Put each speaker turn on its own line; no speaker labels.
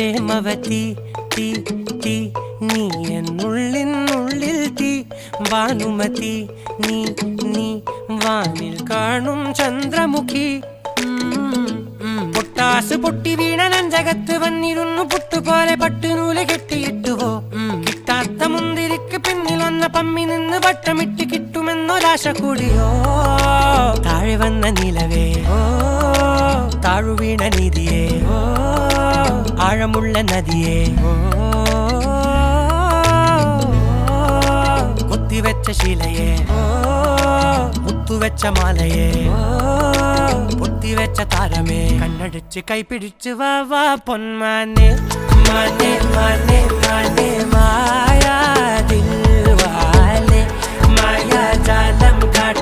പ്രേമവതി തീ തീ നീ എന്നുള്ളിൽ തീ ഭാനുമതി നീ നീ വാനിൽ കാണും ചന്ദ്രമുഖി പൊട്ടാസ് പൊട്ടി വീണ നെഞ്ചകത്ത് വന്നിരുന്നു പുട്ടുപോലെ പട്ടുനൂല് കെട്ടിയിട്ടുവോ കിട്ടാത്ത മുന്തിരിക്ക് പിന്നിൽ വന്ന പമ്മി നിന്ന് വട്ടമിട്ട് കിട്ടുമെന്നൊരാശ കൂടിയോ താഴെ വന്ന നിലവേ താഴു വീണ നിധിയേ ആഴമുള്ള നദിയേ കൊത്തിവെച്ച ശിലയേ മുത്തുവെച്ച മാലയേ പൊത്തിവെച്ച താരമേ കണ്ണടിച്ച് കൈപിടിച്ച് വാ വാ പൊന്മാനെ മാനെ മാനെ മാനെ മായാ ദിൽവാലെ മായാ ജാലം കാട്ടി